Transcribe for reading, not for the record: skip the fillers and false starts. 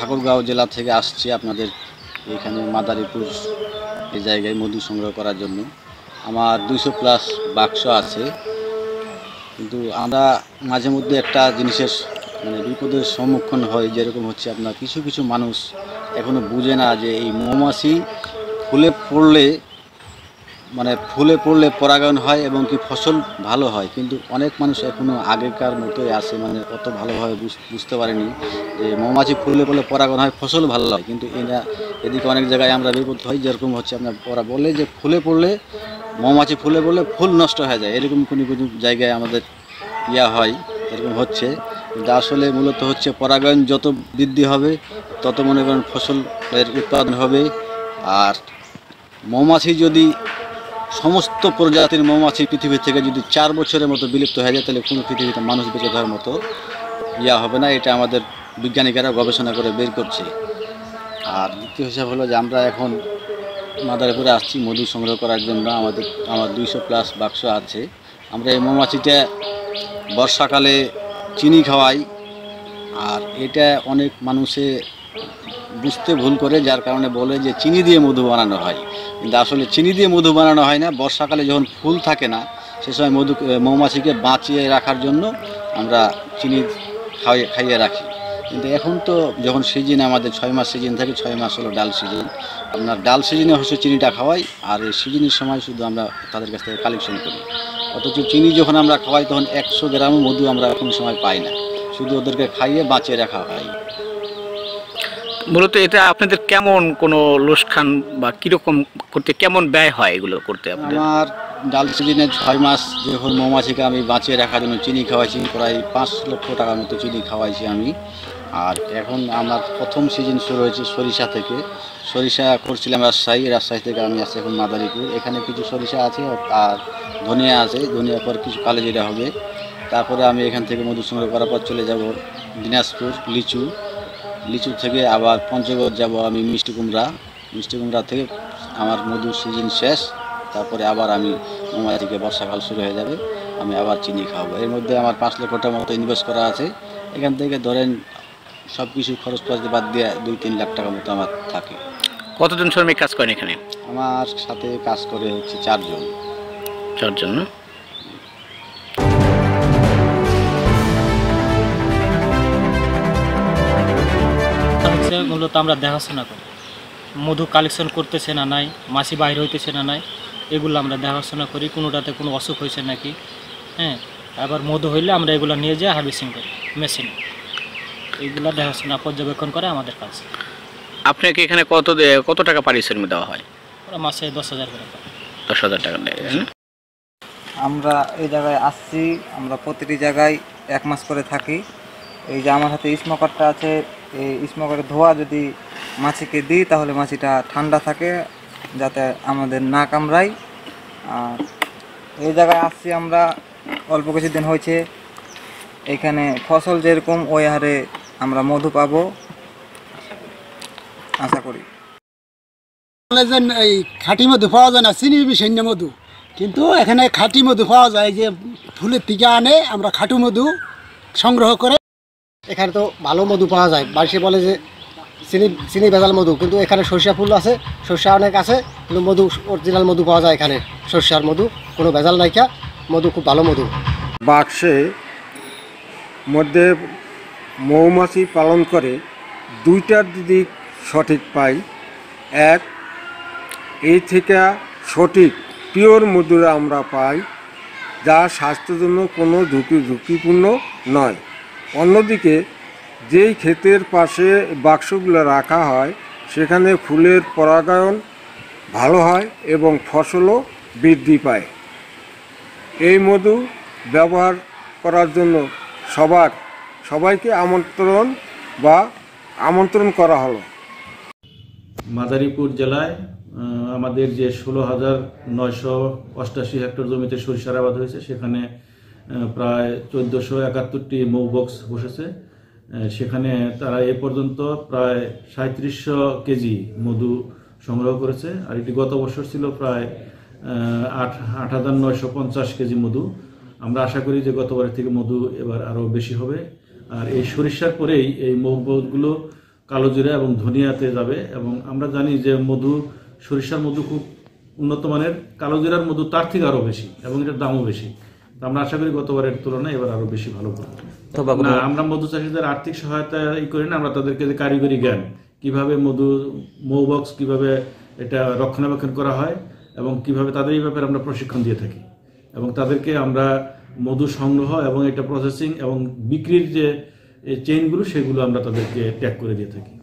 ঠাকুরগাঁও জেলা থেকে আসছি আপনাদের এখানে মাদারীপুর এই জায়গায় মধু সংগ্রহ করার জন্য। আমার 200+ বাক্স আছে, কিন্তু আমরা মাঝে মধ্যে একটা জিনিসের বিপদের সম্মুখীন হয়, যেরকম হচ্ছে আপনার কিছু কিছু মানুষ এখনও বুঝে না যে এই মৌমাছি ফুলে পড়লে পরাগায়ন হয় এবং কি ফসল ভালো হয়। কিন্তু অনেক মানুষ এখনও আগেকার মতোই আছে, অত ভালোভাবে বুঝতে পারেনি যে মৌমাছি ফুলে পড়লে পরাগায়ন হয়, ফসল ভালো হয়। কিন্তু এদিকে অনেক জায়গায় আমরা বিপদ হয়, যেরকম হচ্ছে আপনার ওরা বলে যে মৌমাছি ফুলে পড়লে ফুল নষ্ট হয়ে যায়, এরকম কোনো কোনো জায়গায় আমাদের হয়, এরকম হচ্ছে। কিন্তু আসলে মূলত হচ্ছে পরাগায়ন যত বৃদ্ধি হবে তত মনে করেন ফসলের উৎপাদন হবে। আর মৌমাছি যদি সমস্ত প্রজাতির মৌমাছি পৃথিবী থেকে যদি 4 বছরের মতো বিলুপ্ত হয়ে যায়, তাহলে কোনো পৃথিবীতে মানুষ বেঁচে থাকার মতো হবে না। এটা আমাদের বিজ্ঞানীরা গবেষণা করে বের করছে। আর দ্বিতীয় হিসাব হলো যে আমরা এখন মাদারীপুরে আসছি মধু সংগ্রহ করার জন্য। আমার 200+ বাক্স আছে। আমরা এই মৌমাছিটা বর্ষাকালে চিনি খাওয়াই, আর এটা অনেক মানুষে বুঝতে ভুল করে, যার কারণে বলে যে চিনি দিয়ে মধু বানানো হয়। কিন্তু আসলে চিনি দিয়ে মধু বানানো হয় না। বর্ষাকালে যখন ফুল থাকে না, সে সময় মৌমাছিকে বাঁচিয়ে রাখার জন্য আমরা চিনি খাইয়ে রাখি। কিন্তু এখন তো যখন সিজন, আমাদের 6 মাস সিজন থাকে, 6 মাস হলো ডাল সিজন। আপনার ডাল সিজনে হচ্ছে চিনিটা খাওয়াই, আর এই সিজনের সময় শুধু আমরা তাদের কাছ থেকে কালেকশন করি। অথচ চিনি যখন আমরা খাওয়াই তখন 100 গ্রাম মধু আমরা কোনো সময় পাই না, শুধু ওদেরকে খাইয়ে বাঁচিয়ে রাখা হয়। মূলত এটা আপনাদের কেমন কোনো লোকসান বা কীরকম করতে কেমন ব্যয় হয় এগুলো করতে? আমার ডাল সিজনে 6 মাস যখন মৌমাছিকে আমি বাঁচিয়ে রাখার জন্য চিনি খাওয়াইছি, প্রায় 5 লক্ষ টাকার মতো চিনি খাওয়াইছি আমি। আর এখন আমার প্রথম সিজন শুরু হয়েছে সরিষা থেকে। সরিষা করছিলাম রাজশাহী থেকে আমি আসছি এখন মাদারীপুর। এখানে কিছু সরিষা আছে আর ধনিয়া আছে, ধনিয়া পর কিছু কালোজিরা হবে। তারপরে আমি এখান থেকে মধু সংগ্রহ করার পর চলে যাব দিনাজপুর লিচু থেকে আবার পঞ্চগড় যাব আমি মিষ্টি কুমড়া থেকে আমার মধু সিজন শেষ। তারপরে আবার আমি মৌমাছিকে বর্ষাকাল শুরু হয়ে যাবে, আমি আবার চিনি খাওয়াবো। এর মধ্যে আমার 5 লক্ষ টাকার মতো ইনভেস্ট করা আছে। এখান থেকে ধরেন সব কিছু খরচ বাদ দিয়ে 2-3 লাখ টাকার মতো আমার থাকে। কতজন শ্রমিক কাজ করেন এখানে? আমার সাথে কাজ করে হচ্ছে 4 জন। 4 জন না? মূলত আমরা দেখাশোনা করি মধু কালেকশন করতেছে না নাই, মাছি বাইরে হইতেছে না নাই, এগুলো আমরা দেখাশোনা করি। কোনোটাতে কোনো অসুখ হয়েছে নাকি, হ্যাঁ। আবার মধু হইলে আমরা এগুলো নিয়ে যাই হারভেস্টিং করি মেশিনে। এইগুলো দেখাশোনা পর্যবেক্ষণ করে আমাদের কাজ। আপনাকে এখানে কত টাকা পারিশ্রমিক দেওয়া হয়? ওরা মাসে 10,000 করে পাই। 10,000 টাকা দেয়। আমরা এই জায়গায় আসছি, আমরা প্রতিটি জায়গায় 1 মাস করে থাকি। এই যে আমার হাতে স্মোকারটা আছে, এই স্মোকারের ধোঁয়া যদি মাছিকে দিই তাহলে মাছিটা ঠান্ডা থাকে, যাতে আমাদের না কামড়ায়। আর এই জায়গায় আসছি আমরা অল্প কিছুদিন হয়েছে। এখানে ফসল যেরকম ওই হারে আমরা মধু পাবো আশা করি। এই খাঁটি মধু পাওয়া যায় না, চিনি মিশাইন্য মধু, কিন্তু এখানে খাঁটি মধু পাওয়া যায়। যে ফুলের থেকে আনে আমরা খাঁটি মধু সংগ্রহ করে, এখানে তো ভালো মধু পাওয়া যায়। বাড়িতে বলে যে চিনি ভেজাল মধু, কিন্তু এখানে সরিষা ফুল আছে, সরিষা অনেক আছে, কিন্তু মধু অরিজিনাল মধু পাওয়া যায় এখানে। সরিষার মধু কোনো ভেজাল নাইকা, মধু খুব ভালো মধু। বাক্সে মধ্যে মৌমাছি পালন করে 2টার দিক সঠিক পাই। এক, এই থেকে সঠিক পিওর মধু আমরা পাই, যা স্বাস্থ্যের জন্য কোনো ঝুঁকিপূর্ণ নয়। অন্যদিকে যেই ক্ষেতের পাশে বাক্সগুলো রাখা হয় সেখানে ফুলের পরাগায়ন ভালো হয় এবং ফসলও বৃদ্ধি পায়। এই মধু ব্যবহার করার জন্য সবাইকে আমন্ত্রণ করা হলো। মাদারীপুর জেলায় আমাদের যে 16,988 হেক্টর জমিতে সরিষার আবাদ হয়েছে, সেখানে প্রায় 1471টি মৌ বক্স বসেছে। সেখানে তারা এ পর্যন্ত প্রায় 3700 কেজি মধু সংগ্রহ করেছে। আর এটি গত বছর ছিল প্রায় 8,950 কেজি মধু। আমরা আশা করি যে গতবারের থেকে মধু এবার আরও বেশি হবে। আর এই সরিষার পরেই এই মৌ বক্সগুলো কালোজিরা এবং ধনিয়াতে যাবে। এবং আমরা জানি যে মধু, সরিষার মধু খুব উন্নত মানের, কালোজিরার মধু তার থেকে আরও বেশি এবং এটার দামও বেশি। তো আমরা আশা করি গতবারের তুলনায় এবার আরও বেশি ভালো করব। না, আমরা মধু চাষিদের আর্থিক সহায়তা করি না, আমরা তাদেরকে যে কারিগরি জ্ঞান কিভাবে মৌবক্স কিভাবে এটা রক্ষণাবেক্ষণ করা হয় এবং কিভাবে তাদের এই ব্যাপারে আমরা প্রশিক্ষণ দিয়ে থাকি এবং তাদেরকে আমরা মধু সংগ্রহ এবং এটা প্রসেসিং এবং বিক্রির যে চেইনগুলো সেগুলো আমরা তাদেরকে ট্যাগ করে দিয়ে থাকি।